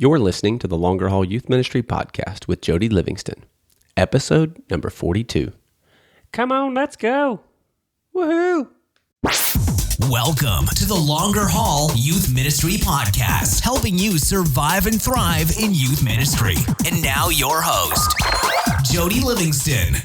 You're listening to the Longer Haul Youth Ministry Podcast with Jody Livingston, episode number 42. Come on, let's go. Woohoo! Welcome to the Longer Haul Youth Ministry Podcast, helping you survive and thrive in youth ministry. And now your host, Jody Livingston.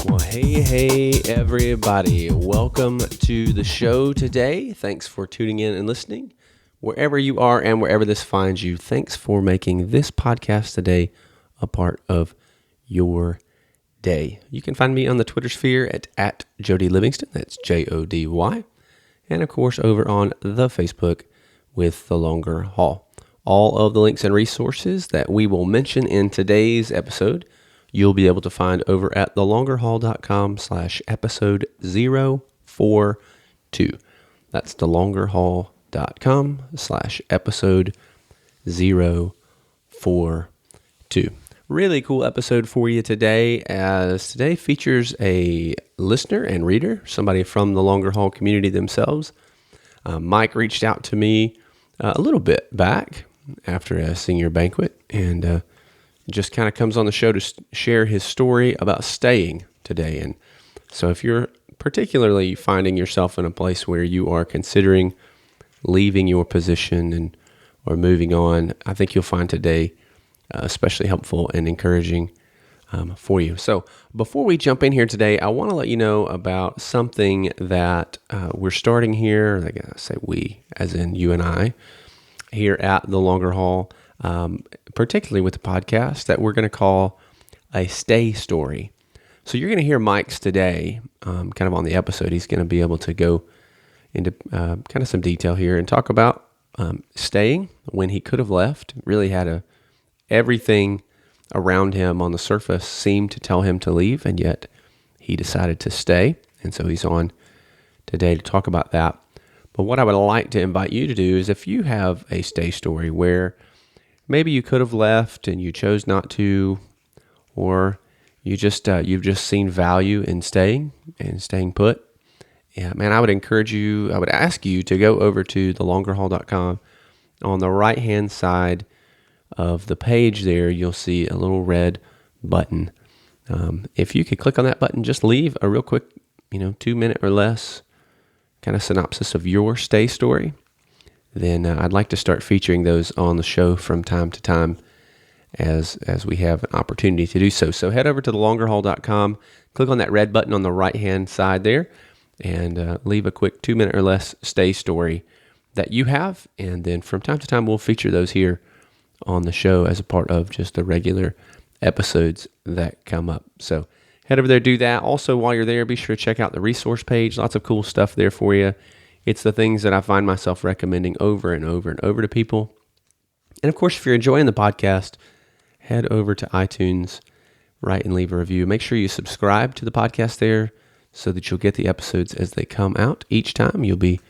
Well, hey, everybody. Welcome to the show today. Thanks for tuning in and listening. Wherever you are and wherever this finds you, thanks for making this podcast today a part of your day. You can find me on the Twitter sphere at Jody Livingston. That's Jody. And of course, over on the Facebook with The Longer Haul. All of the links and resources that we will mention in today's episode, you'll be able to find over at thelongerhaul.com/episode 042. That's thelongerhaul.com/episode 042. Really cool episode for you today, as today features a listener and reader, somebody from the Longer Haul community themselves. Mike reached out to me a little bit back after a senior banquet and just kind of comes on the show to share his story about staying today. And so if you're particularly finding yourself in a place where you are considering leaving your position or moving on, I think you'll find today especially helpful and encouraging for you. So before we jump in here today, I want to let you know about something that we're starting here. Like I say we, as in you and I, here at the Longer Haul, particularly with the podcast that we're going to call a stay story. So you're going to hear Mike's today, kind of on the episode. He's going to be able to go into kind of some detail here and talk about staying when he could have left. Really had everything around him on the surface seemed to tell him to leave, and yet he decided to stay. And so he's on today to talk about that. But what I would like to invite you to do is, if you have a stay story where maybe you could have left and you chose not to, or you just you've just seen value in staying and staying put, yeah, man, I would ask you to go over to thelongerhaul.com. On the right-hand side of the page there, you'll see a little red button. If you could click on that button, just leave a real quick, 2-minute or less kind of synopsis of your stay story, then I'd like to start featuring those on the show from time to time as we have an opportunity to do so. So head over to thelongerhaul.com, click on that red button on the right-hand side there, and leave a quick 2-minute or less stay story that you have, and then from time to time we'll feature those here on the show as a part of just the regular episodes that come up. So head over there, do that. Also, while you're there, be sure to check out the resource page. Lots of cool stuff there for you. It's the things that I find myself recommending over and over and over to people. And of course, if you're enjoying the podcast, head over to iTunes, write and leave a review. Make sure you subscribe to the podcast there so that you'll get the episodes as they come out each time. You'll be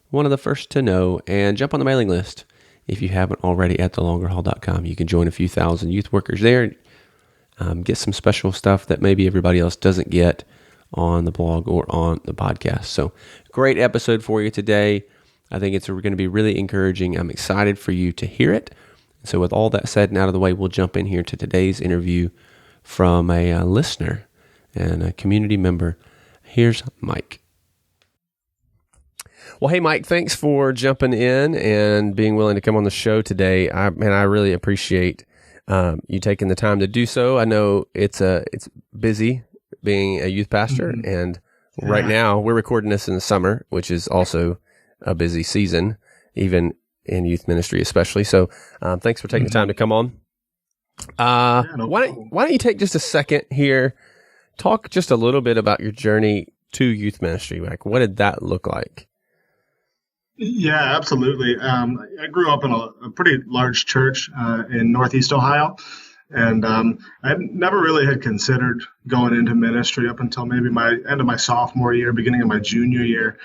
one of the first to know, and jump on the mailing list if you haven't already at thelongerhaul.com. You can join a few thousand youth workers there, get some special stuff that maybe everybody else doesn't get on the blog or on the podcast. So great episode for you today. I think it's going to be really encouraging. I'm excited for you to hear it. So with all that said and out of the way, we'll jump in here to today's interview from a listener and a community member. Here's Mike. Well, hey, Mike, thanks for jumping in and being willing to come on the show today. I really appreciate you taking the time to do so. I know it's busy being a youth pastor, and right now we're recording this in the summer, which is also a busy season, even in youth ministry especially. So thanks for taking the time to come on. Why don't you take just a second here, talk just a little bit about your journey to youth ministry. Like, what did that look like? Yeah, absolutely. I grew up in a pretty large church in Northeast Ohio, and I never really had considered going into ministry up until maybe my end of my sophomore year, beginning of my junior year.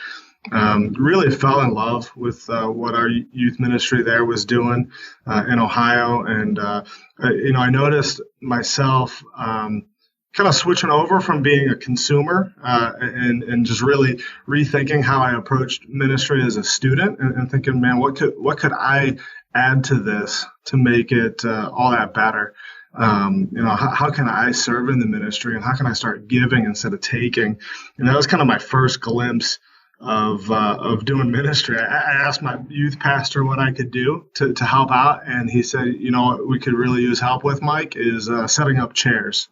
Really fell in love with what our youth ministry there was doing in Ohio, and I noticed myself kind of switching over from being a consumer and just really rethinking how I approached ministry as a student and thinking, man, what could I add to this to make it all that better? How can I serve in the ministry, and how can I start giving instead of taking? And that was kind of my first glimpse of doing ministry. I asked my youth pastor what I could do to help out, and he said, what we could really use help with, Mike, is setting up chairs.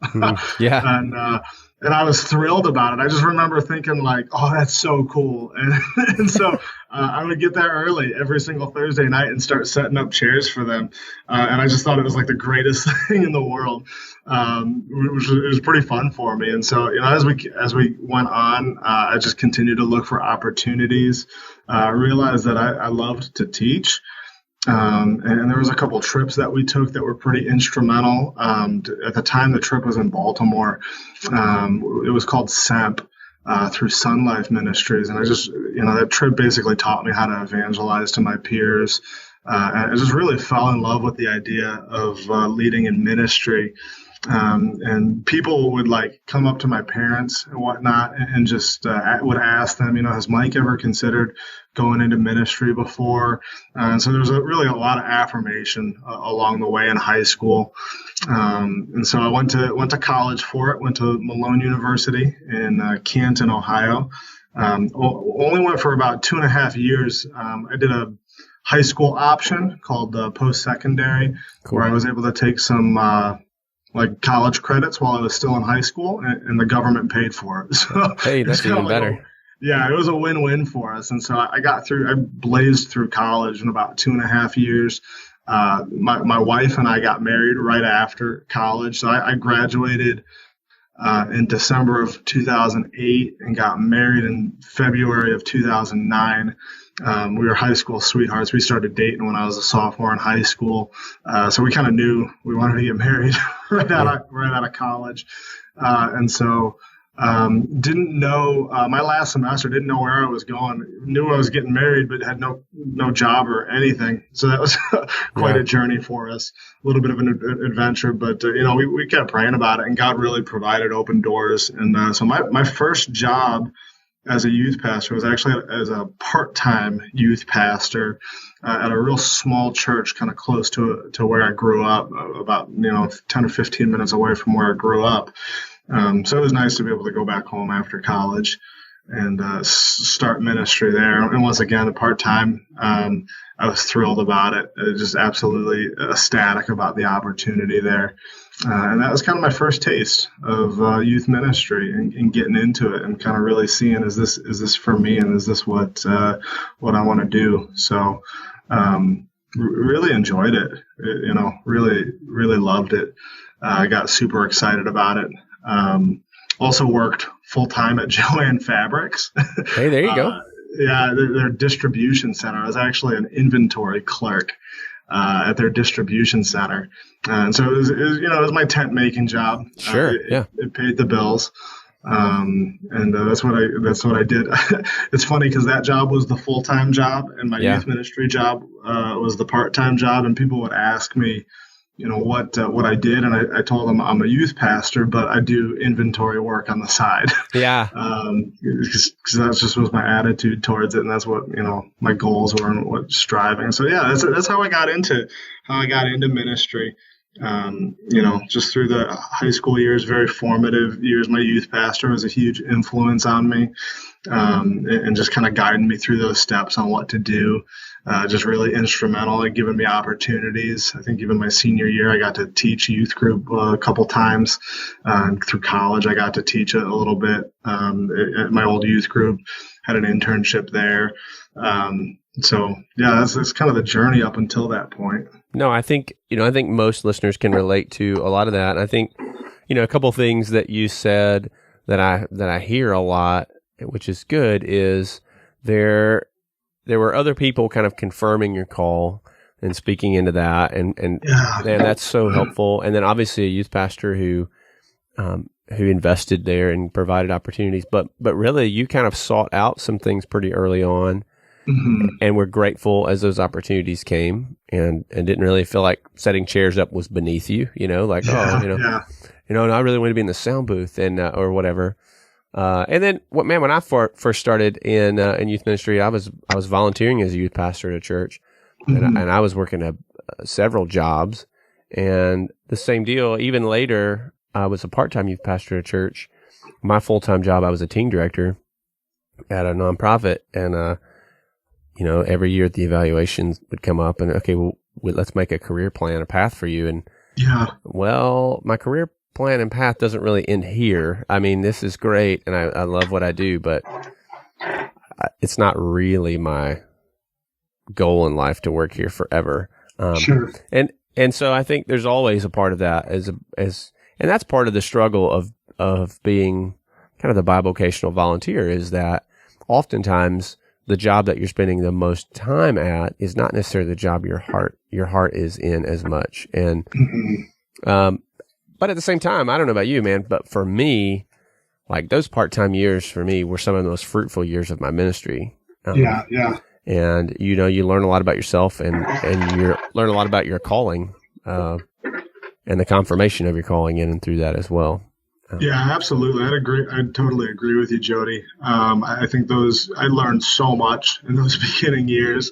Yeah. And I was thrilled about it. I just remember thinking like, oh, that's so cool. And so I would get there early every single Thursday night and start setting up chairs for them. And I just thought it was like the greatest thing in the world. It was pretty fun for me. And so, as we went on, I just continued to look for opportunities. I realized that I loved to teach. And there was a couple trips that we took that were pretty instrumental. At the time, the trip was in Baltimore. It was called SEMP through Sun Life Ministries. And I just, that trip basically taught me how to evangelize to my peers. And I just really fell in love with the idea of leading in ministry. And people would come up to my parents and whatnot and just would ask them, has Mike ever considered going into ministry before? And so there was really a lot of affirmation along the way in high school. And so I went to college for it, went to Malone University in Canton, Ohio. Only went for about 2.5 years. I did a high school option called post-secondary, where I was able to take some college credits while I was still in high school, and the government paid for it. So hey, that's even better. It was a win-win for us. And so I blazed through college in about 2.5 years. My wife and I got married right after college. So I graduated in December of 2008 and got married in February of 2009. We were high school sweethearts. We started dating when I was a sophomore in high school. So we kind of knew we wanted to get married right out of college. And so didn't know my last semester, didn't know where I was going, knew I was getting married, but had no job or anything. So that was quite a journey for us, a little bit of an adventure, but we kept praying about it, and God really provided open doors. And so my first job as a youth pastor was actually as a part-time youth pastor at a real small church kind of close to where I grew up, about 10 or 15 minutes away from where I grew up. So it was nice to be able to go back home after college and start ministry there. And once again, a part-time, I was thrilled about it. Just absolutely ecstatic about the opportunity there. And that was kind of my first taste of youth ministry and getting into it and kind of really seeing, is this for me, and is this what I want to do? So really enjoyed it. Really loved it. I got super excited about it. Also worked full time at Joann Fabrics. Hey, there you go. Their distribution center. I was actually an inventory clerk at their distribution center, and so it was my tent making job. Sure, it paid the bills, and that's what I did. It's funny because that job was the full time job, and my youth ministry job was the part time job. And people would ask me, what I did, and I told them I'm a youth pastor, but I do inventory work on the side. Yeah. Because that just was my attitude towards it, and that's what my goals were and what striving. So that's how I got into ministry. Just through the high school years, very formative years. My youth pastor was a huge influence on me, and just kind of guiding me through those steps on what to do. Just really instrumental in giving me opportunities. I think even my senior year, I got to teach youth group a couple times. Through college, I got to teach it a little bit at my old youth group. Had an internship there. That's kind of the journey up until that point. No, I think most listeners can relate to a lot of that. I think, a couple things that you said that I hear a lot, which is good, is there were other people kind of confirming your call and speaking into that, and that's so helpful. And then obviously a youth pastor who invested there and provided opportunities, but really you kind of sought out some things pretty early on. Mm-hmm. And we're grateful as those opportunities came, and didn't really feel like setting chairs up was beneath you, I really want to be in the sound booth and or whatever. And then, when I first started in youth ministry, I was volunteering as a youth pastor at a church, and I was working several jobs, and the same deal. Even later, I was a part-time youth pastor at a church. My full-time job, I was a team director at a nonprofit, and every year the evaluations would come up, and okay, well, let's make a career plan, a path for you, and well, my career plan and path doesn't really end here. I mean, this is great, and I love what I do, but it's not really my goal in life to work here forever. Sure. And so I think there's always a part of that and that's part of the struggle of being kind of the bivocational volunteer, is that oftentimes the job that you're spending the most time at is not necessarily the job your heart is in as much. And but at the same time, I don't know about you, man, but for me, like those part-time years for me were some of the most fruitful years of my ministry. Yeah. And you learn a lot about yourself, and you learn a lot about your calling, and the confirmation of your calling in and through that as well. Yeah, absolutely. I totally agree with you, Jody. I think I learned so much in those beginning years.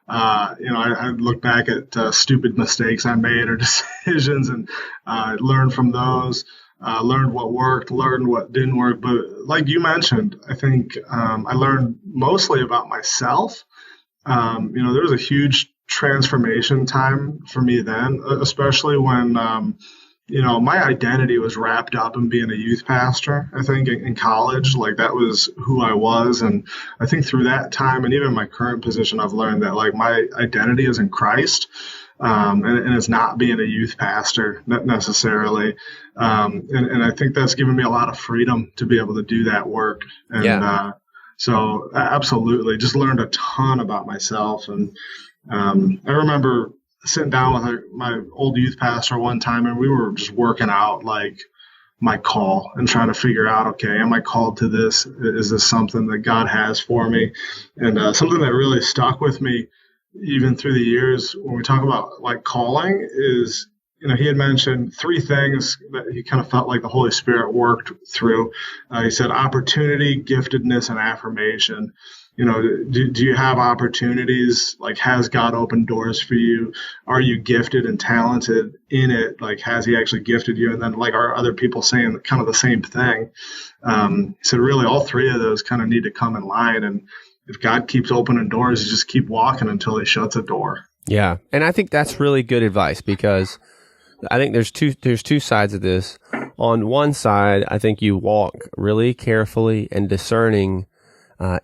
I look back at stupid mistakes I made or decisions, and learned from those, learned what worked, learned what didn't work. But like you mentioned, I think I learned mostly about myself. There was a huge transformation time for me then, especially when, my identity was wrapped up in being a youth pastor. I think in college, like that was who I was. And I think through that time and even my current position, I've learned that like my identity is in Christ. And it's not being a youth pastor necessarily. And I think that's given me a lot of freedom to be able to do that work. And, so absolutely just learned a ton about myself. And I remember sitting down with my old youth pastor one time, and we were just working out like my call and trying to figure out, okay, am I called to this? Is this something that God has for me? And something that really stuck with me even through the years when we talk about like calling is, he had mentioned three things that he kind of felt like the Holy Spirit worked through. He said opportunity, giftedness, and affirmation. Do you have opportunities? Like, has God opened doors for you? Are you gifted and talented in it? Like, has he actually gifted you? And then, like, are other people saying kind of the same thing? So really all three of those kind of need to come in line. And if God keeps opening doors, you just keep walking until he shuts a door. Yeah. And I think that's really good advice, because I think there's two sides of this. On one side, I think you walk really carefully and discerning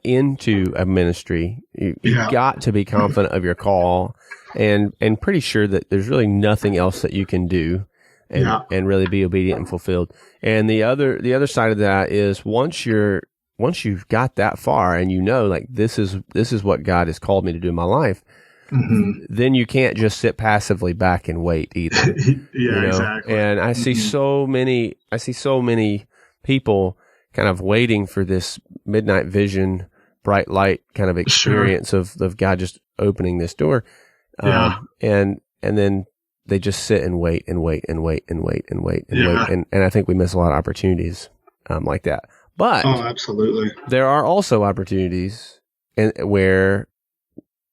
into a ministry. You've got to be confident of your call and pretty sure that there's really nothing else that you can do and really be obedient and fulfilled. And the other side of that is once you've got that far and like this is what God has called me to do in my life, then you can't just sit passively back and wait either. Exactly. And I see so many people kind of waiting for this midnight vision, bright light kind of experience of God just opening this door. And then they just sit and wait and wait and wait and wait and wait and wait. And I think we miss a lot of opportunities like that. But absolutely. There are also opportunities where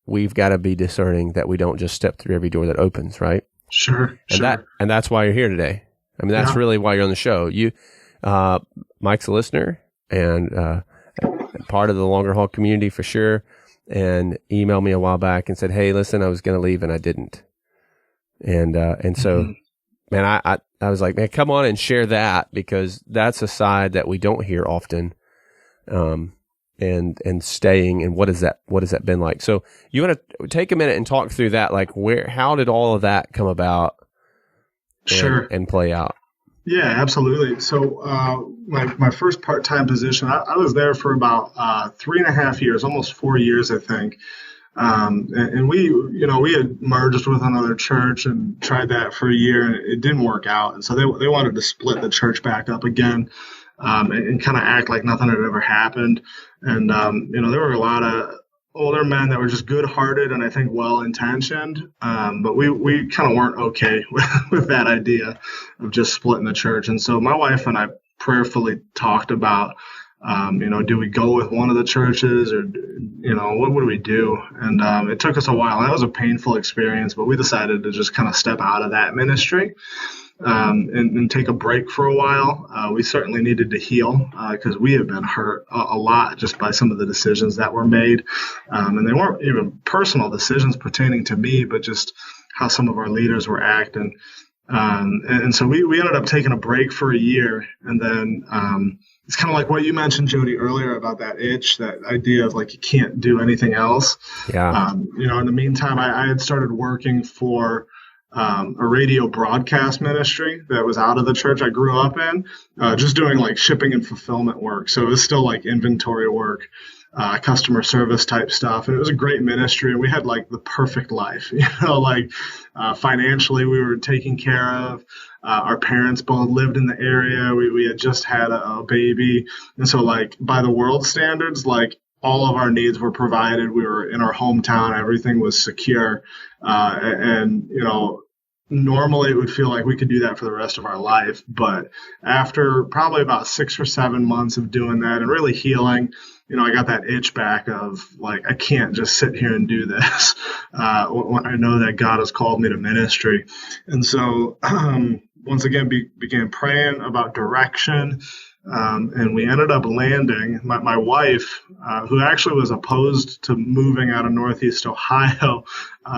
we've got to be discerning that we don't just step through every door that opens, right? Sure. And that's why you're here today. I mean, that's really why you're on the show. Mike's a listener and part of the Longer Haul community for sure, and emailed me a while back and said, "Hey, listen, I was going to leave and I didn't." And so, man, I was like, man, come on and share that, because that's a side that we don't hear often. And staying, and what has that been like? So you want to take a minute and talk through that, like how did all of that come about and play out? Yeah, absolutely. So my first part-time position, I was there for about 3.5 years, almost 4 years, I think. And we had merged with another church and tried that for a year, and it didn't work out. And so they wanted to split the church back up again. And kind of act like nothing had ever happened. And, there were a lot older men that were just good-hearted and I think well-intentioned, but we kind of weren't okay with that idea of just splitting the church. And so my wife and I prayerfully talked about, do we go with one of the churches or, what do we do? And it took us a while. That was a painful experience, but we decided to just kind of step out of that ministry. And take a break for a while. We certainly needed to heal because we have been hurt a lot just by some of the decisions that were made. And they weren't even personal decisions pertaining to me, but just how some of our leaders were acting. And so we ended up taking a break for a year. And then it's kind of like what you mentioned, Jody, earlier about that itch, that idea of like you can't do anything else. Yeah. In the meantime, I had started working for a radio broadcast ministry that was out of the church I grew up in, just doing like shipping and fulfillment work. So it was still like inventory work, customer service type stuff. And it was a great ministry. And we had like the perfect life, financially we were taken care of. Our parents both lived in the area. We had just had a baby. And so like by the world standards, like all of our needs were provided. We were in our hometown. Everything was secure. Normally it would feel like we could do that for the rest of our life. But after probably about 6 or 7 months of doing that and really healing, I got that itch back of like, I can't just sit here and do this when I know that God has called me to ministry. And so once again, began praying about direction. And we ended up landing, my wife, who actually was opposed to moving out of Northeast Ohio,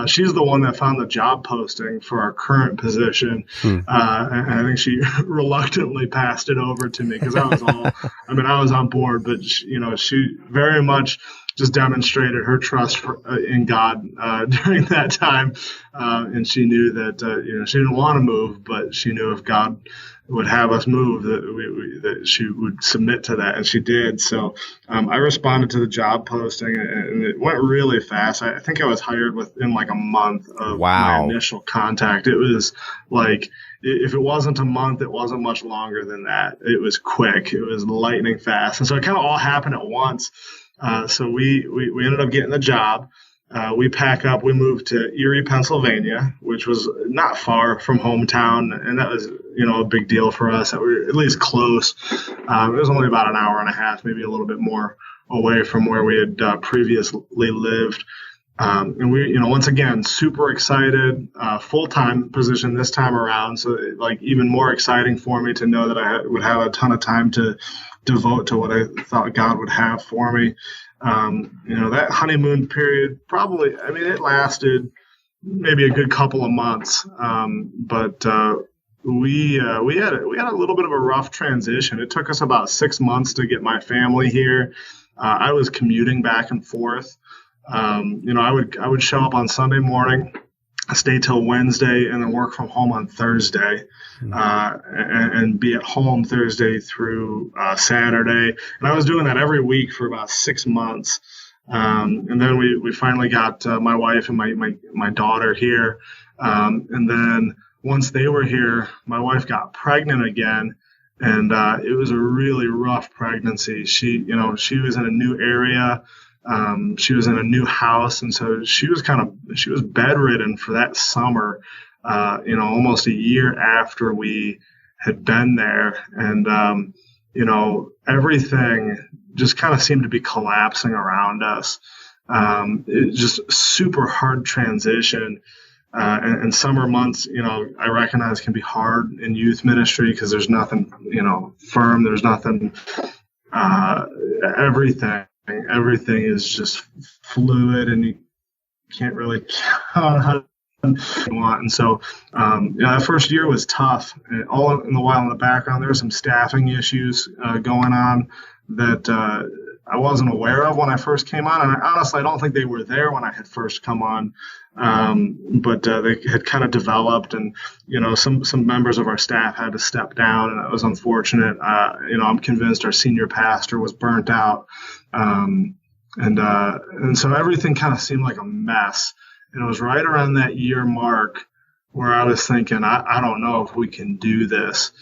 she's the one that found the job posting for our current position. And I think she reluctantly passed it over to me because I was on board, but she very much just demonstrated her trust in God during that time. And she knew that, she didn't want to move, but she knew if God would have us move, that she would submit to that, and she did. So I responded to the job posting, and it went really fast. I think I was hired within like a month of my initial contact. It was like, if it wasn't a month, it wasn't much longer than that. It was quick. It was lightning fast. And so it kind of all happened at once. So we ended up getting the job. We pack up, we moved to Erie, Pennsylvania, which was not far from hometown. And that was, a big deal for us that we were at least close. It was only about an hour and a half, maybe a little bit more away from where we had previously lived. And we, once again, super excited, full-time position this time around. So like even more exciting for me to know that I would have a ton of time to devote to what I thought God would have for me. That honeymoon period probably, it lasted maybe a good couple of months. But we had a little bit of a rough transition. It took us about 6 months to get my family here. I was commuting back and forth. I would show up on Sunday morning, stay till Wednesday, and then work from home on Thursday, and be at home Thursday through Saturday. And I was doing that every week for about 6 months. And then we finally got my wife and my daughter here. And then once they were here, my wife got pregnant again. And it was a really rough pregnancy. She was in a new area. She was in a new house, and so she was bedridden for that summer, almost a year after we had been there. And, everything just kind of seemed to be collapsing around us. It just super hard transition. And summer months, I recognize can be hard in youth ministry because there's nothing, firm. There's nothing, everything is just fluid, and you can't really count how you want. And so, that first year was tough. And all in the while in the background, there were some staffing issues going on that I wasn't aware of when I first came on. And honestly, I don't think they were there when I had first come on. But they had kind of developed, and some members of our staff had to step down, and that was unfortunate. I'm convinced our senior pastor was burnt out, and so everything kind of seemed like a mess. And it was right around that year mark where I was thinking, I don't know if we can do this,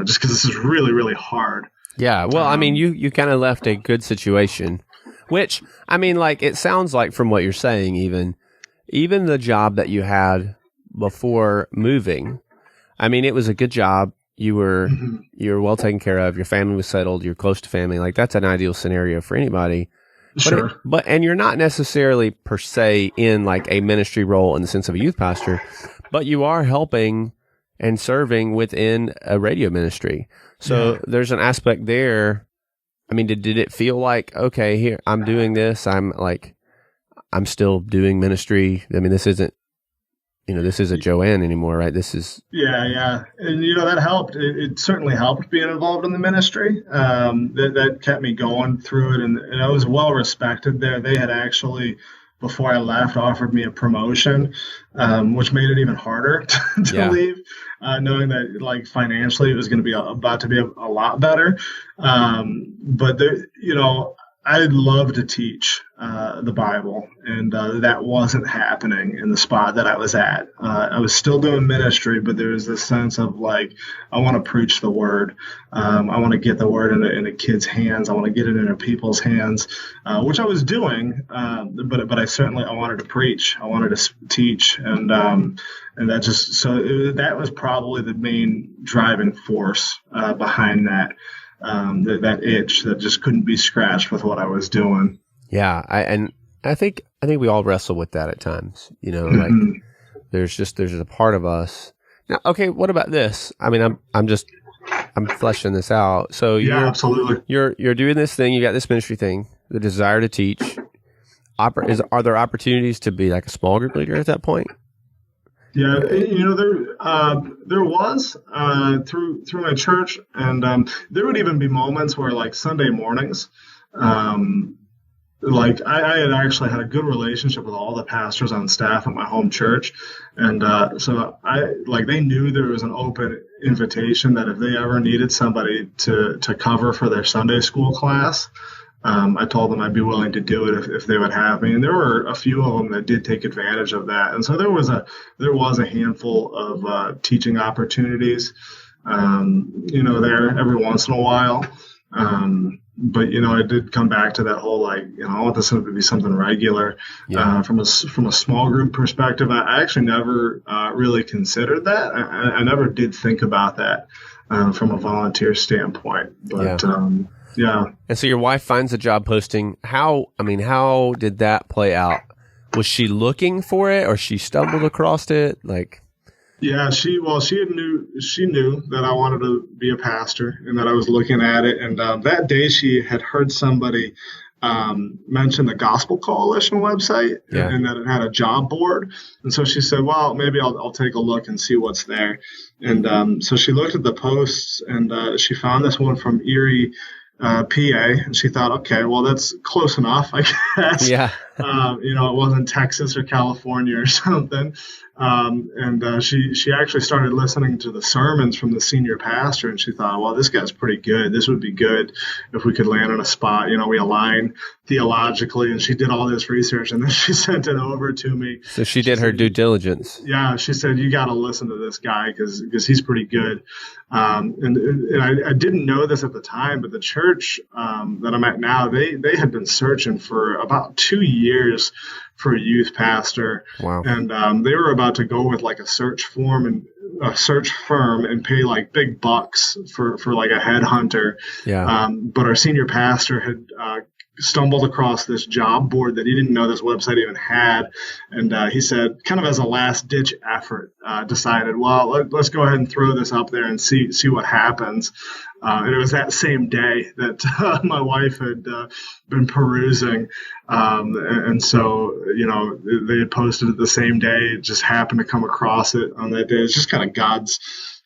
just because this is really, really hard. Yeah, well, you kind of left a good situation Which, I mean, like, it sounds like from what you're saying, even the job that you had before moving, I mean, it was a good job. You were well taken care of. Your family was settled. You're close to family. Like, that's an ideal scenario for anybody. Sure. And you're not necessarily per se in like a ministry role in the sense of a youth pastor, but you are helping and serving within a radio ministry. So there's an aspect there. I mean, did it feel like, okay, here, I'm doing this. I'm still doing ministry. I mean, this isn't Joanne anymore, right? This is. Yeah. And, that helped. It certainly helped being involved in the ministry. That kept me going through it. And I was well respected there. They had actually, before I left, offered me a promotion, which made it even harder to leave, knowing that like financially it was going to be about to be a lot better. But there, I'd love to teach the Bible, and that wasn't happening in the spot that I was at. I was still doing ministry, but there was this sense of like, I want to preach the word. I want to get the word into kids' hands. I want to get it into people's hands, which I was doing. But I certainly wanted to preach. I wanted to teach, and that just that was probably the main driving force behind that. That itch that just couldn't be scratched with what I was doing. Yeah, I think we all wrestle with that at times. Like there's a part of us. Now, okay, what about this? I mean, I'm fleshing this out. So absolutely. You're doing this thing. You got this ministry thing, the desire to teach. Are there opportunities to be like a small group leader at that point? Yeah, there was through my church, and there would even be moments where, like Sunday mornings, like I had actually had a good relationship with all the pastors on staff at my home church, and so they knew there was an open invitation that if they ever needed somebody to cover for their Sunday school class. I told them I'd be willing to do it if they would have me, and there were a few of them that did take advantage of that. And so there was a handful of teaching opportunities, there every once in a while. But it did come back to that whole I want this to be something regular. From a small group perspective, I actually never really considered that. I never did think about that from a volunteer standpoint, but. Yeah. And so your wife finds a job posting. How did that play out? Was she looking for it, or she stumbled across it? Yeah, she knew that I wanted to be a pastor and that I was looking at it. And that day she had heard somebody mention the Gospel Coalition website and that it had a job board. And so she said, well, maybe I'll take a look and see what's there. And so she looked at the posts, and she found this one from Erie, PA, and she thought, okay, well, that's close enough, I guess. Yeah. It wasn't Texas or California or something. And she actually started listening to the sermons from the senior pastor, and she thought, well, this guy's pretty good. This would be good if we could land on a spot. We align theologically, and she did all this research, and then she sent it over to me. So she did her due diligence. Yeah, she said, you got to listen to this guy because he's pretty good. And I didn't know this at the time, but the church that I'm at now, they had been searching for about 2 years for a youth pastor. Wow. And they were about to go with like a search firm and pay like big bucks for like a headhunter. Yeah. But our senior pastor had stumbled across this job board that he didn't know this website even had. And he said, kind of as a last ditch effort, decided, well, let's go ahead and throw this up there and see what happens. And it was that same day that my wife had been perusing. And so, they had posted it the same day. It just happened to come across it on that day. It's just kind of God's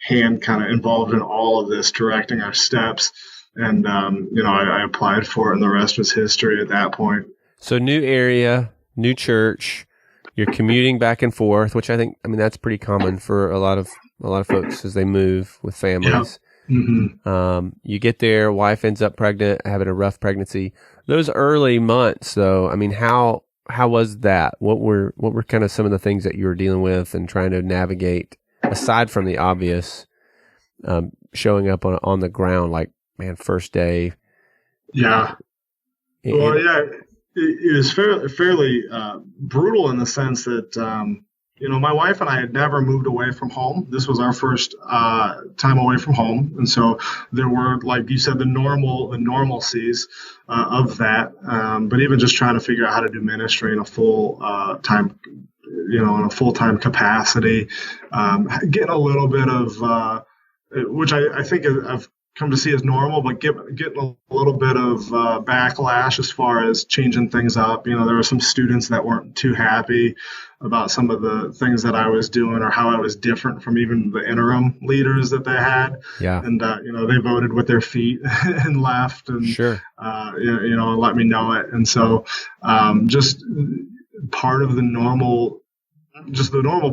hand kind of involved in all of this, directing our steps. And, I applied for it, and the rest was history at that point. So new area, new church, you're commuting back and forth, which I think, that's pretty common for a lot of folks as they move with families. Yeah. Mm-hmm. You get there, wife ends up pregnant, having a rough pregnancy. Those early months, though, how was that? What were kind of some of the things that you were dealing with and trying to navigate, aside from the obvious, showing up on the ground, like, man, first day? Yeah. Well, yeah, it was fairly brutal in the sense that, my wife and I had never moved away from home. This was our first time away from home. And so there were, like you said, the normalcies of that. But even just trying to figure out how to do ministry in a full-time capacity, getting a little bit of, which I think I've come to see as normal, but getting a little bit of backlash as far as changing things up. There were some students that weren't too happy about some of the things that I was doing or how I was different from even the interim leaders that they had. Yeah. And, they voted with their feet and left and, Sure. and let me know it. And so just part of the normal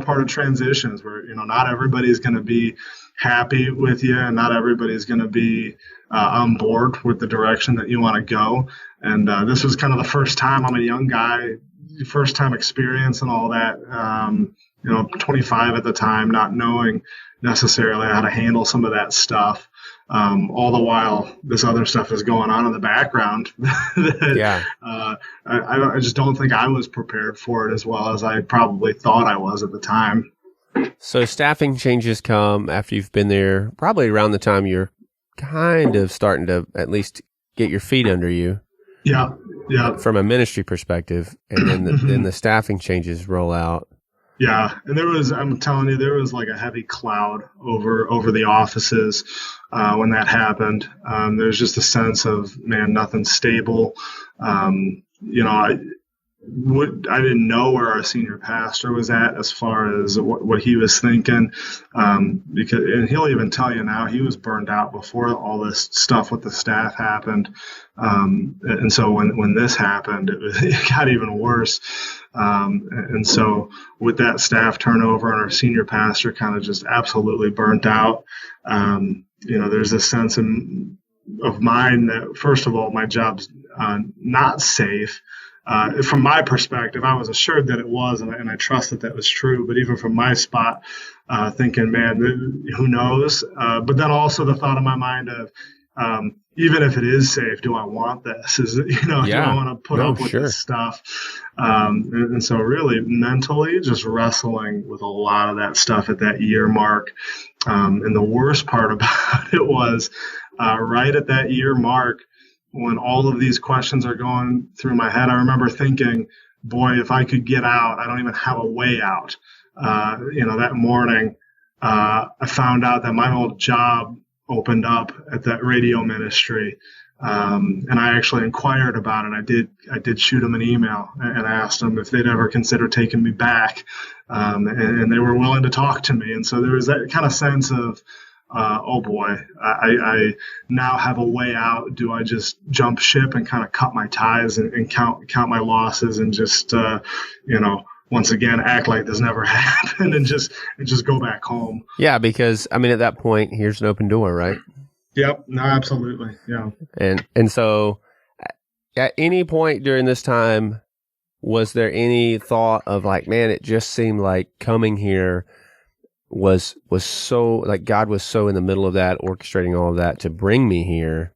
part of transitions where, not everybody's going to be happy with you and not everybody's going to be on board with the direction that you want to go. And this was kind of the first time. I'm a young guy, first time experience and all that, 25 at the time, not knowing necessarily how to handle some of that stuff. All the while this other stuff is going on in the background. I just don't think I was prepared for it as well as I probably thought I was at the time. So staffing changes come after you've been there, probably around the time you're kind of starting to at least get your feet under you. Yeah. From a ministry perspective, and then the staffing changes roll out. Yeah, and I'm telling you, there was like a heavy cloud over the offices when that happened. There's just a sense of, man, nothing's stable. I didn't know where our senior pastor was at as far as what he was thinking, and he'll even tell you now he was burned out before all this stuff with the staff happened, and so when this happened, it got even worse, and so with that staff turnover and our senior pastor kind of just absolutely burnt out, there's a sense of mine that, first of all, my job's not safe. From my perspective, I was assured that it was, and I trust that was true. But even from my spot, thinking, man, who knows? But then also the thought in my mind of, even if it is safe, do I want this? Do I want to put up with this stuff? And so really mentally just wrestling with a lot of that stuff at that year mark. And the worst part about it was right at that year mark, when all of these questions are going through my head, I remember thinking, boy, if I could get out, I don't even have a way out. That morning, I found out that my old job opened up at that radio ministry. And I actually inquired about it. I did shoot them an email and asked them if they'd ever consider taking me back. And they were willing to talk to me. And so there was that kind of sense of, oh boy, I now have a way out. Do I just jump ship and kind of cut my ties and count my losses and just, once again, act like this never happened and just go back home? Yeah, because at that point, here's an open door, right? Yep. No, absolutely. Yeah. And so at any point during this time, was there any thought of like, man, it just seemed like coming here was so, like, God was so in the middle of that, orchestrating all of that to bring me here?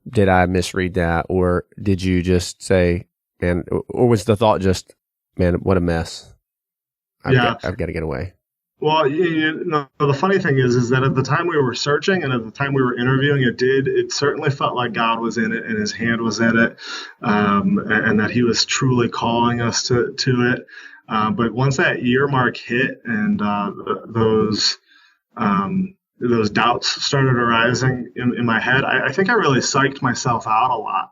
Did I misread that? Or did you just say, man, or was the thought just, man, what a mess. I've got to get away. Well, the funny thing is that at the time we were searching and at the time we were interviewing, it certainly felt like God was in it and his hand was in it, and that he was truly calling us to it. But once that year mark hit and those doubts started arising in my head, I think I really psyched myself out a lot.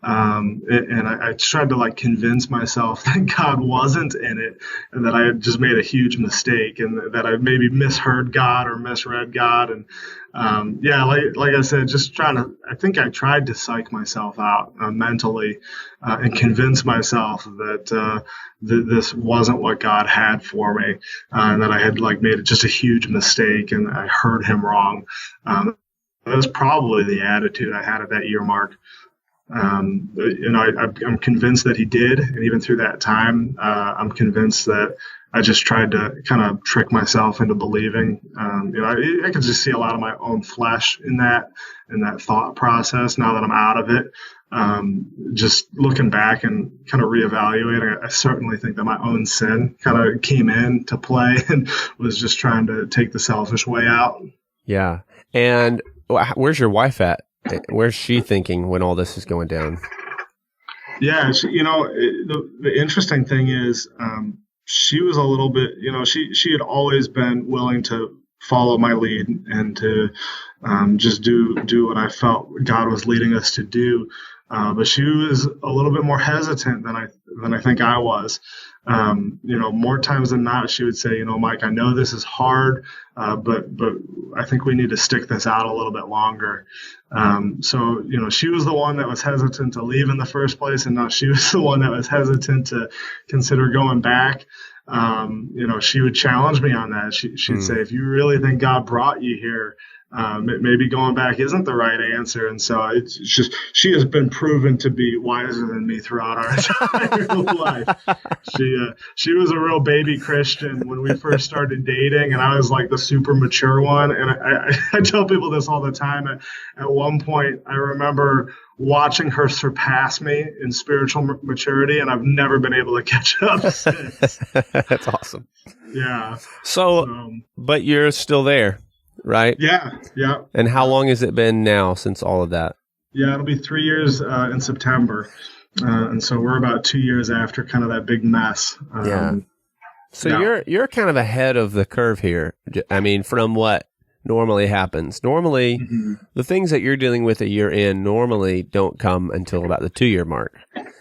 And I tried to convince myself that God wasn't in it and that I had just made a huge mistake and that I maybe misheard God or misread God. And like I said, I think I tried to psych myself out mentally and convince myself that this wasn't what God had for me, and that I had made just a huge mistake and I heard him wrong. That was probably the attitude I had at that year mark. I'm convinced that he did. And even through that time, I'm convinced that I just tried to kind of trick myself into believing. I could just see a lot of my own flesh in that thought process now that I'm out of it. just looking back and kind of reevaluating, I certainly think that my own sin kind of came into play and was just trying to take the selfish way out. Yeah. And where's your wife at? Where's she thinking when all this is going down? Yeah, the interesting thing is, she was a little bit, she had always been willing to follow my lead and to just do what I felt God was leading us to do. But she was a little bit more hesitant than I think I was. More times than not, she would say, Mike, I know this is hard, but I think we need to stick this out a little bit longer. So she was the one that was hesitant to leave in the first place, and now she was the one that was hesitant to consider going back. She would challenge me on that. She'd say, if you really think God brought you here, maybe going back isn't the right answer. And so it's just, she has been proven to be wiser than me throughout our entire life. She was a real baby Christian when we first started dating, and I was like the super mature one. And I tell people this all the time. At one point, I remember watching her surpass me in spiritual maturity, and I've never been able to catch up since. That's awesome. Yeah. So, but you're still there, right? Yeah. And how long has it been now since all of that? Yeah, it'll be 3 years in September. And so we're about 2 years after kind of that big mess. Yeah. So you're kind of ahead of the curve here. I mean, from what normally happens. Normally, the things that you're dealing with a year in normally don't come until about the 2-year mark.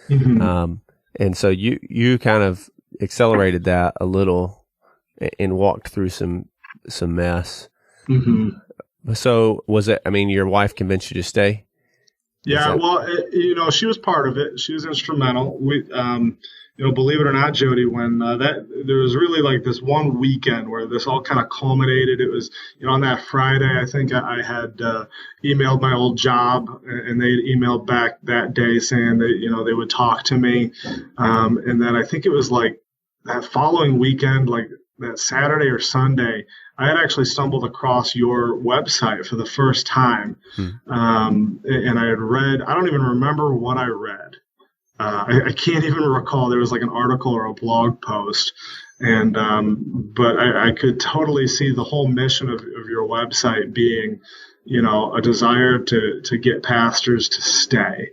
And so you kind of accelerated that a little and walked through some mess. So was it, I mean, your wife convinced you to stay? Yeah, well, she was part of it. She was instrumental. We, believe it or not, Jody, when there was really like this one weekend where this all kind of culminated. It was, on that Friday, I think I had emailed my old job, and they emailed back that day saying that, they would talk to me. And then I think it was like that following weekend, like that Saturday or Sunday, I had actually stumbled across your website for the first time. And I had read, I don't even remember what I read. I can't even recall. There was like an article or a blog post. And, but I could totally see the whole mission of your website being, a desire to get pastors to stay.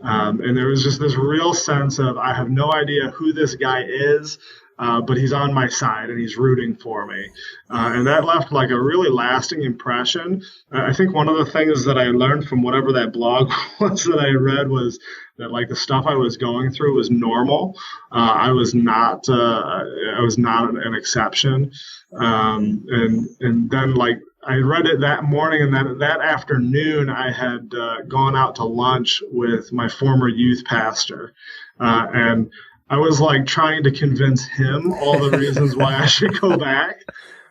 And there was just this real sense of, I have no idea who this guy is, but he's on my side and he's rooting for me. And that left like a really lasting impression. I think one of the things that I learned from whatever that blog was that I read was that like the stuff I was going through was normal. I was not an exception. And then like I read it that morning, and then that afternoon I had gone out to lunch with my former youth pastor. And I was like trying to convince him all the reasons why I should go back.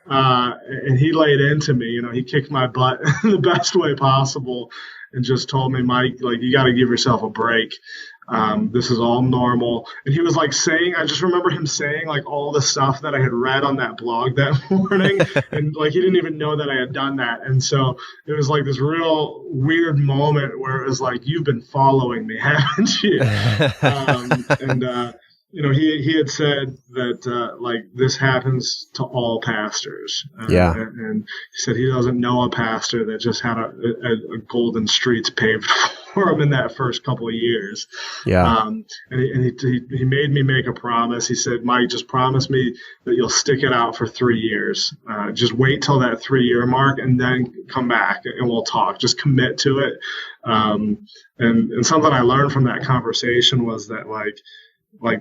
And he laid into me, he kicked my butt in the best way possible and just told me, Mike, like, you got to give yourself a break. This is all normal. And he was like saying, I just remember him saying like all the stuff that I had read on that blog that morning. And like, he didn't even know that I had done that. And so it was like this real weird moment where it was like, you've been following me, haven't you? He had said that like this happens to all pastors. And he said he doesn't know a pastor that just had a golden streets paved for him in that first couple of years. And he made me make a promise. He said, Mike, just promise me that you'll stick it out for 3 years. Just wait till that 3-year mark and then come back and we'll talk. Just commit to it. And something I learned from that conversation was that like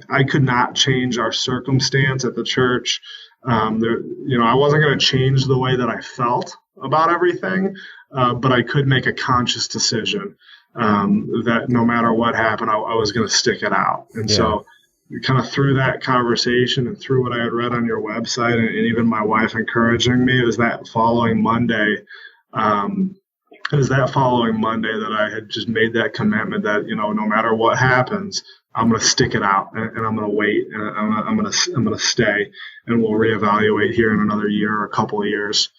I could not change our circumstance at the church. I wasn't going to change the way that I felt about everything, but I could make a conscious decision that no matter what happened, I was going to stick it out. And so kind of through that conversation and through what I had read on your website and even my wife encouraging me, it was that following Monday that I had just made that commitment that, no matter what happens, I'm going to stick it out and I'm going to wait and I'm going to stay, and we'll reevaluate here in another year or a couple of years.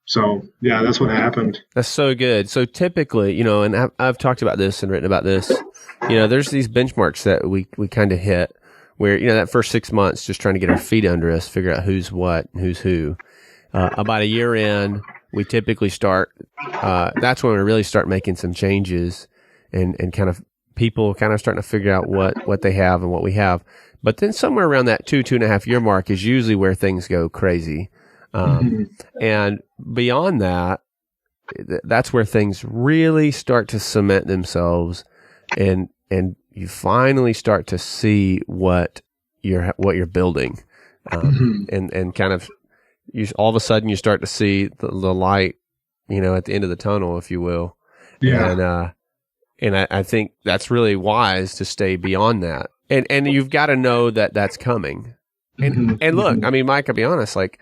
So yeah, that's what happened. That's so good. So typically, and I've talked about this and written about this, there's these benchmarks that we kind of hit where, that first 6 months, just trying to get our feet under us, figure out who's what and who's who. About a year in, we typically start, that's when we really start making some changes and kind of people kind of starting to figure out what they have and what we have. But then somewhere around that 2.5 year mark is usually where things go crazy. And beyond that, that's where things really start to cement themselves, and you finally start to see what you're building, and kind of all of a sudden you start to see the light, at the end of the tunnel, if you will. Yeah. And I think that's really wise to stay beyond that, and you've got to know that that's coming. And look, I mean, Mike, I'll be honest, like,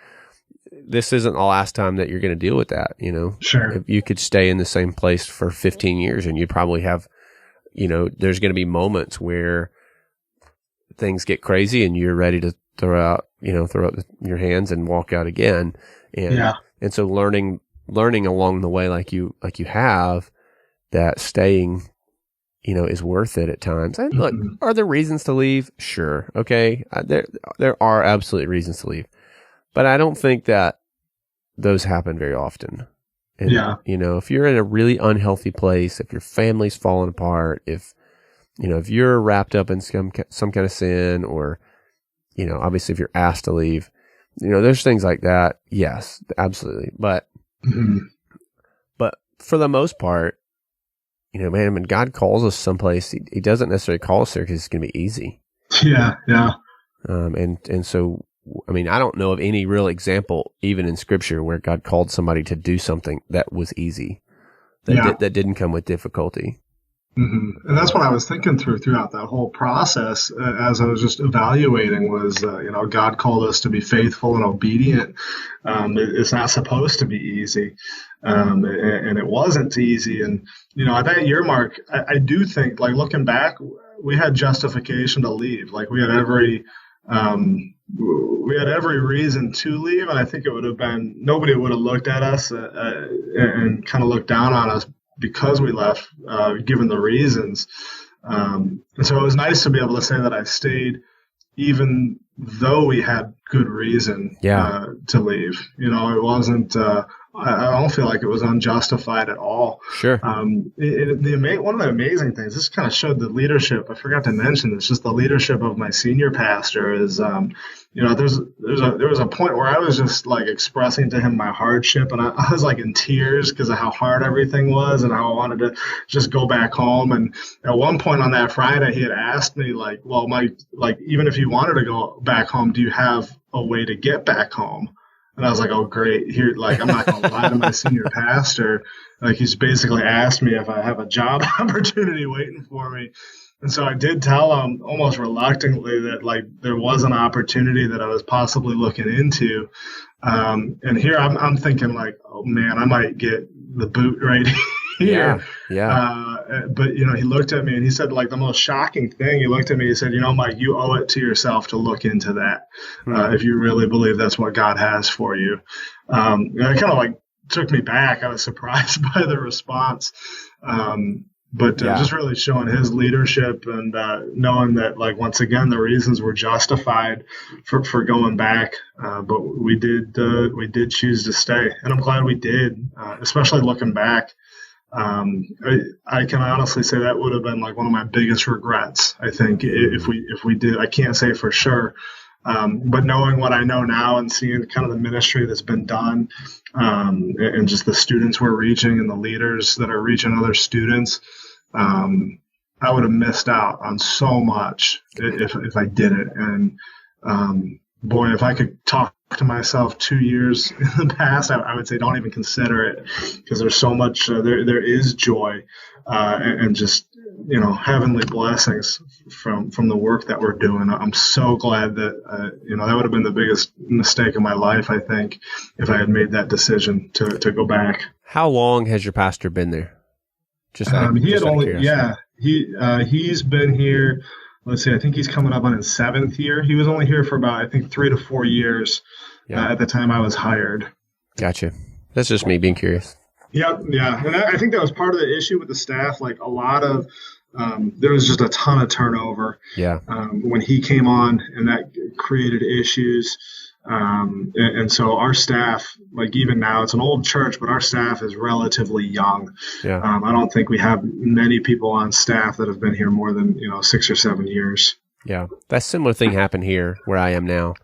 this isn't the last time that you're going to deal with that, Sure. If you could stay in the same place for 15 years and you probably have, there's going to be moments where things get crazy and you're ready to throw up your hands and walk out again. And so learning along the way, like you have, that staying, is worth it at times. And look, are there reasons to leave? Sure. Okay. There are absolutely reasons to leave. But I don't think that those happen very often. And, if you're in a really unhealthy place, if your family's falling apart, if you're wrapped up in some kind of sin, or, obviously if you're asked to leave, there's things like that. Yes, absolutely. But, but for the most part, man, when God calls us someplace, he doesn't necessarily call us there because it's going to be easy. Yeah. Yeah. And so, I mean, I don't know of any real example, even in Scripture, where God called somebody to do something that was easy, that didn't come with difficulty. And that's what I was thinking throughout that whole process, as I was just evaluating, was, God called us to be faithful and obedient. It's not supposed to be easy, and it wasn't easy. And, at that year mark, I do think, like, looking back, we had justification to leave. Like, we had every reason to leave, and I think it would have been, nobody would have looked at us and kind of looked down on us because we left, given the reasons. And so it was nice to be able to say that I stayed, even though we had good reason to leave. It wasn't, I don't feel like it was unjustified at all. Sure. One of the amazing things, this kind of showed the leadership. I forgot to mention this, just the leadership of my senior pastor is, there was a point where I was just like expressing to him my hardship, and I was like in tears because of how hard everything was and how I wanted to just go back home. And at one point on that Friday, he had asked me, like, well, Mike, like, even if you wanted to go back home, do you have a way to get back home? And I was like, oh, great. Here, like, I'm not going to lie to my senior pastor. Like, he's basically asked me if I have a job opportunity waiting for me. And so I did tell him almost reluctantly that, like, there was an opportunity that I was possibly looking into. And here I'm thinking, like, oh, man, I might get the boot right here. Yeah. But, he looked at me and he said, like, the most shocking thing, he looked at me and he said, Mike, you owe it to yourself to look into that if you really believe that's what God has for you. And it kind of, like, took me back. I was surprised by the response. But just really showing his leadership and knowing that, like, once again, the reasons were justified for going back. But we did choose to stay, and I'm glad we did, especially looking back. I can honestly say that would have been, like, one of my biggest regrets. I think if we did, I can't say for sure. But knowing what I know now and seeing kind of the ministry that's been done, and just the students we're reaching and the leaders that are reaching other students, I would have missed out on so much if I didn't. And boy, if I could talk to myself 2 years in the past, I would say don't even consider it, because there's so much, there is joy and just, heavenly blessings from the work that we're doing. I'm so glad that, that would have been the biggest mistake of my life, I think, if I had made that decision to go back. How long has your pastor been there? He's been here. Let's see, I think he's coming up on his 7th year. He was only here for about, I think, 3 to 4 years at the time I was hired. Gotcha. That's just me being curious. Yeah. And I think that was part of the issue with the staff. Like a lot of, there was just a ton of turnover. Yeah. When he came on, and that created issues. And so our staff, like even now, it's an old church, but our staff is relatively young. Yeah. I don't think we have many people on staff that have been here more than 6 or 7 years. Yeah, that similar thing happened here where I am now.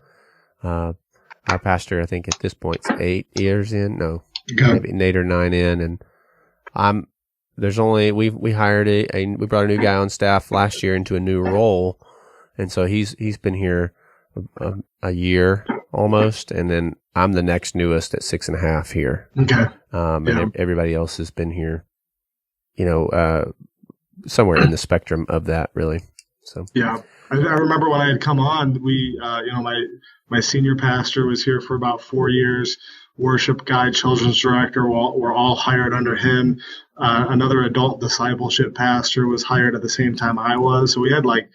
Our pastor, I think at this point, is 8 years in. No, maybe 8 or 9 in, and we hired we brought a new guy on staff last year into a new role, and so he's been here a year almost, and then I'm the next newest at 6.5 here. Okay. And everybody else has been here, somewhere in the spectrum of that, really. So yeah. I remember when I had come on, we, my senior pastor was here for about 4 years. Worship guide, children's director were all hired under him. Another adult discipleship pastor was hired at the same time I was. So we had like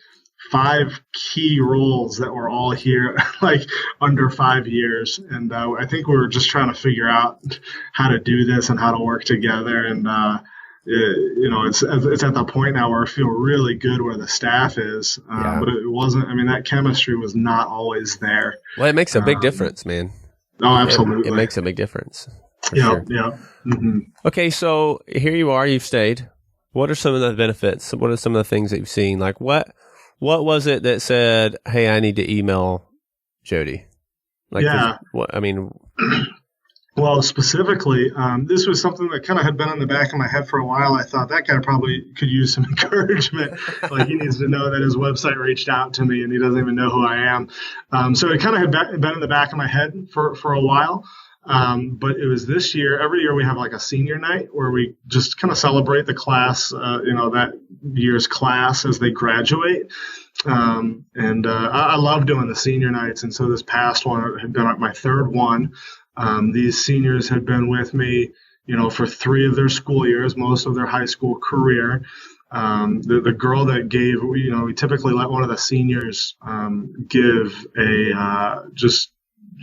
5 key roles that were all here, like under 5 years. And I think we were just trying to figure out how to do this and how to work together. And it's at the point now where I feel really good where the staff is, but it wasn't. I mean, that chemistry was not always there. Well, it makes a big difference, man. Oh, absolutely. It makes a big difference. Yeah. Mm-hmm. Okay, so here you are. You've stayed. What are some of the benefits? What are some of the things that you've seen? Like what was it that said, "Hey, I need to email Jody"? Like, Well, specifically, this was something that kind of had been in the back of my head for a while. I thought that guy probably could use some encouragement. Like he needs to know that his website reached out to me and he doesn't even know who I am. So it kind of had been in the back of my head for a while. But it was this year. Every year we have like a senior night where we just kind of celebrate the class, that year's class as they graduate. I love doing the senior nights. And so this past one had been my third one. These seniors had been with me, for 3 of their school years, most of their high school career. The girl that gave, we typically let one of the seniors give just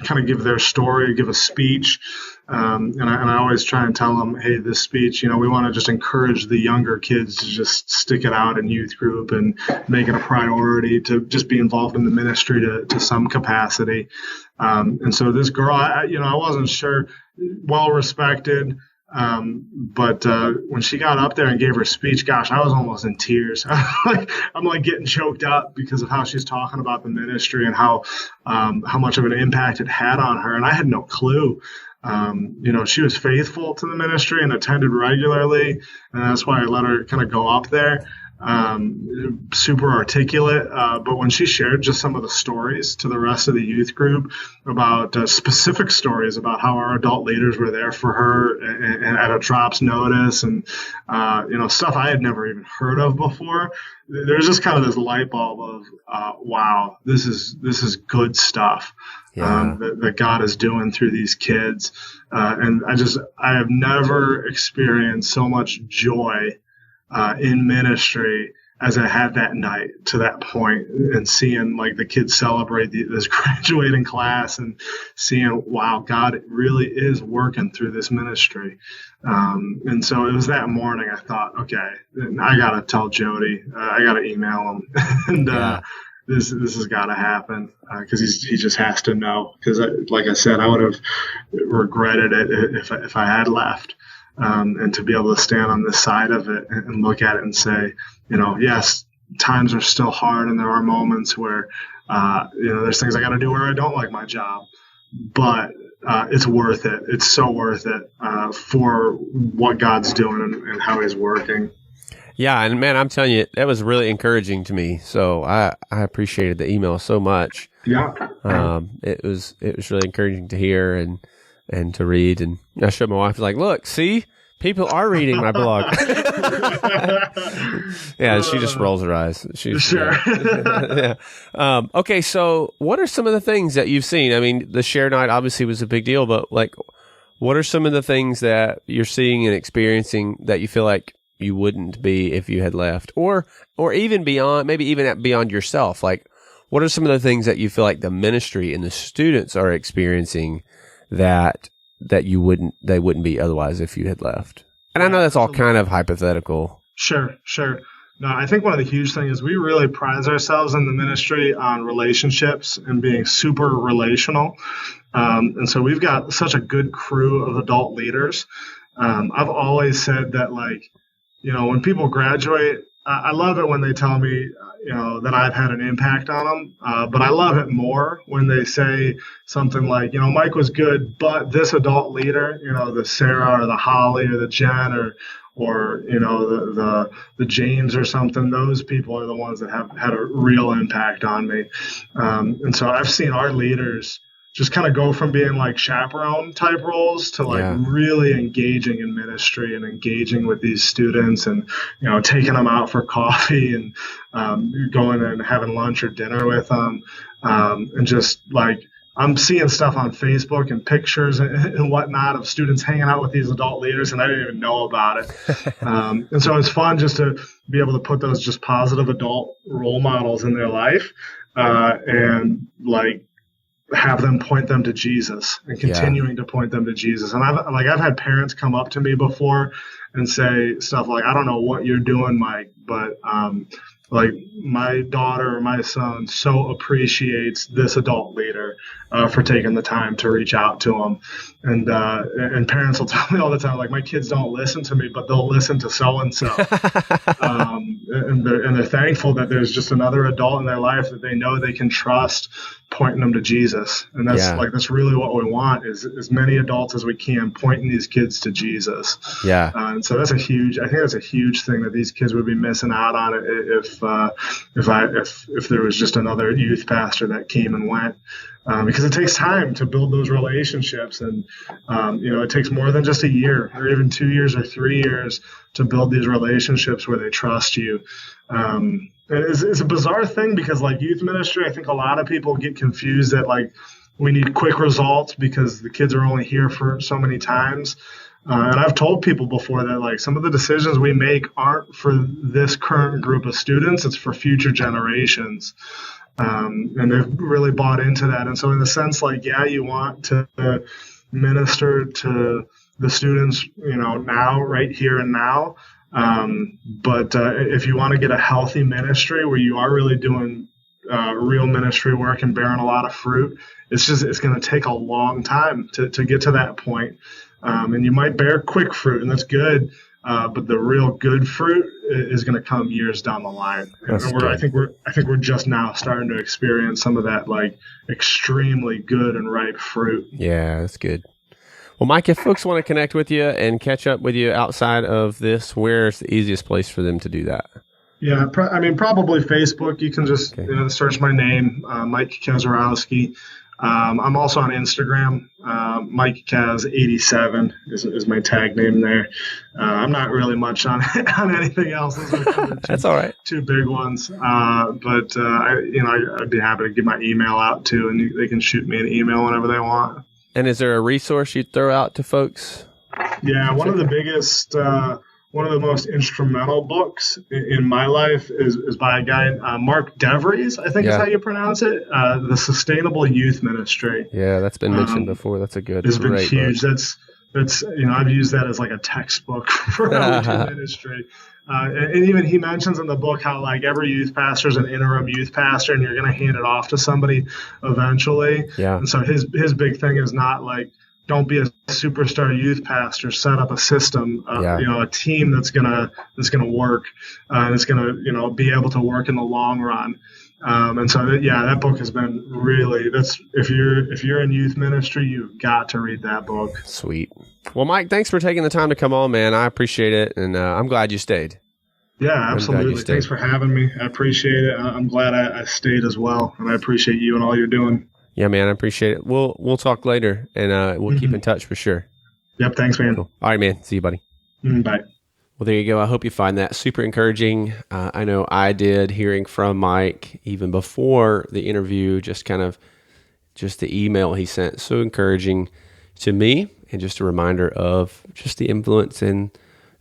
kind of give their story, give a speech. And I always try and tell them, hey, this speech, we want to just encourage the younger kids to just stick it out in youth group and make it a priority to just be involved in the ministry to some capacity. And so this girl, I wasn't sure, well respected. But when she got up there and gave her speech, gosh, I was almost in tears. I'm like getting choked up because of how she's talking about the ministry and how much of an impact it had on her. And I had no clue. She was faithful to the ministry and attended regularly. And that's why I let her kind of go up there. Super articulate. But when she shared just some of the stories to the rest of the youth group about specific stories about how our adult leaders were there for her and at a drop's notice and, stuff I had never even heard of before, there's just kind of this light bulb of, wow, this is good stuff. Yeah. That God is doing through these kids. And I have never experienced so much joy in ministry as I had that night to that point, and seeing like the kids celebrate this graduating class and seeing, wow, God really is working through this ministry. And so it was that morning I thought, okay, I got to tell Jody, I got to email him and, this has got to happen because he just has to know, because like I said, I would have regretted it if I had left. And to be able to stand on this side of it and look at it and say, yes, times are still hard and there are moments where, there's things I got to do where I don't like my job, but it's worth it. It's so worth it for what God's doing and how he's working. Yeah, and man, I'm telling you, that was really encouraging to me. So I appreciated the email so much. Yeah. It was really encouraging to hear and to read. And I showed my wife, like, look, see, people are reading my blog. Yeah, she just rolls her eyes. Sure. Yeah. Okay, so what are some of the things that you've seen? I mean, the share night obviously was a big deal, but like, what are some of the things that you're seeing and experiencing that you feel like you wouldn't be if you had left, or even beyond, maybe even beyond yourself? Like, what are some of the things that you feel like the ministry and the students are experiencing that that they wouldn't be otherwise if you had left? And I know that's all kind of hypothetical. Sure. No, I think one of the huge things is we really prize ourselves in the ministry on relationships and being super relational. And so we've got such a good crew of adult leaders. I've always said that, like, when people graduate, I love it when they tell me, that I've had an impact on them. But I love it more when they say something like, Mike was good, but this adult leader, the Sarah or the Holly or the Jen or the James or something, those people are the ones that have had a real impact on me. And so I've seen our leaders just kind of go from being like chaperone type roles to really engaging in ministry and engaging with these students and, taking them out for coffee and going and having lunch or dinner with them. And just like, I'm seeing stuff on Facebook and pictures and whatnot of students hanging out with these adult leaders, and I didn't even know about it. And so it's fun just to be able to put those just positive adult role models in their life and like have them point them to Jesus and continuing to point them to Jesus. And I've had parents come up to me before and say stuff like, I don't know what you're doing, Mike, but like my daughter or my son so appreciates this adult leader for taking the time to reach out to him. And parents will tell me all the time, like, my kids don't listen to me, but they'll listen to so-and-so. And they're thankful that there's just another adult in their life that they know they can trust pointing them to Jesus. And that's really what we want is as many adults as we can pointing these kids to Jesus. Yeah. And so I think that's a huge thing that these kids would be missing out on if there was just another youth pastor that came and went. Because it takes time to build those relationships, and it takes more than just a year or even 2 years or 3 years to build these relationships where they trust you. It's a bizarre thing because, like, youth ministry, I think a lot of people get confused that, like, we need quick results because the kids are only here for so many times. And I've told people before that, like, some of the decisions we make aren't for this current group of students, it's for future generations. And they've really bought into that. And so in the sense, like, you want to minister to the students, now, right here and now. But if you want to get a healthy ministry where you are really doing real ministry work and bearing a lot of fruit, it's going to take a long time to get to that point. And you might bear quick fruit, and that's good. But the real good fruit is going to come years down the line. I think we're just now starting to experience some of that, like, extremely good and ripe fruit. Yeah, that's good. Well, Mike, if folks want to connect with you and catch up with you outside of this, where's the easiest place for them to do that? Yeah, probably Facebook. You can just search my name, Mike Kaczorowski. I'm also on Instagram. Mike Kaz87 is my tag name there. I'm not really much on anything else. Those are That's all right. Two big ones. But I'd be happy to give my email out too, and they can shoot me an email whenever they want. And is there a resource you'd throw out to folks? Yeah, one of the biggest. One of the most instrumental books in my life is by a guy, Mark DeVries, I think is how you pronounce it, The Sustainable Youth Ministry. Yeah, that's been mentioned before. That's a good, it's been huge. Book. That's I've used that as like a textbook for youth ministry. And even he mentions in the book how, like, every youth pastor is an interim youth pastor, and you're going to hand it off to somebody eventually. Yeah. And so his big thing is not like, don't be a superstar youth pastor. Set up a system, a team that's gonna work, and it's gonna be able to work in the long run. And so that book has been really. That's if you're in youth ministry, you've got to read that book. Sweet. Well, Mike, thanks for taking the time to come on, man. I appreciate it, and I'm glad you stayed. Yeah, absolutely. Thanks for having me. I appreciate it. I'm glad I stayed as well, and I appreciate you and all you're doing. Yeah, man, I appreciate it. We'll talk later, and we'll keep in touch for sure. Yep, thanks, man. Cool. All right, man. See you, buddy. Bye. Well, there you go. I hope you find that super encouraging. I know I did, hearing from Mike even before the interview, just the email he sent. So encouraging to me, and just a reminder of just the influence and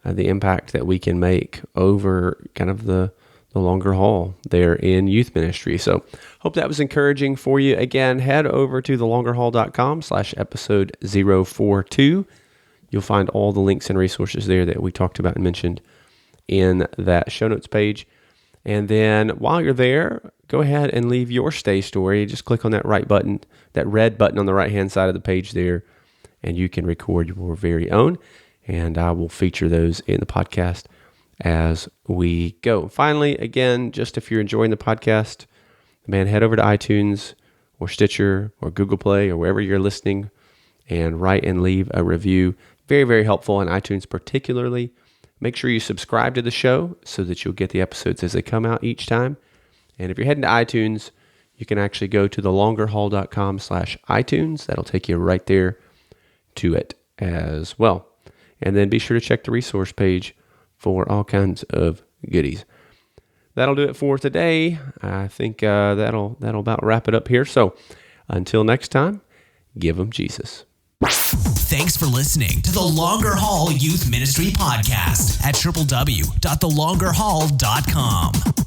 the impact that we can make over kind of the the Longer Haul there in youth ministry. So hope that was encouraging for you. Again, head over to thelongerhaul.com/episode 042. You'll find all the links and resources there that we talked about and mentioned in that show notes page. And then while you're there, go ahead and leave your stay story. Just click on that red button on the right-hand side of the page there, and you can record your very own. And I will feature those in the podcast as we go. Finally, again, just if you're enjoying the podcast, man, head over to iTunes or Stitcher or Google Play or wherever you're listening and write and leave a review. Very, very helpful on iTunes particularly. Make sure you subscribe to the show so that you'll get the episodes as they come out each time. And if you're heading to iTunes, you can actually go to thelongerhaul.com/iTunes. That'll take you right there to it as well. And then be sure to check the resource page for all kinds of goodies. That'll do it for today. I think that'll about wrap it up here. So until next time, give them Jesus. Thanks for listening to the Longer Haul Youth Ministry Podcast at www.thelongerhaul.com.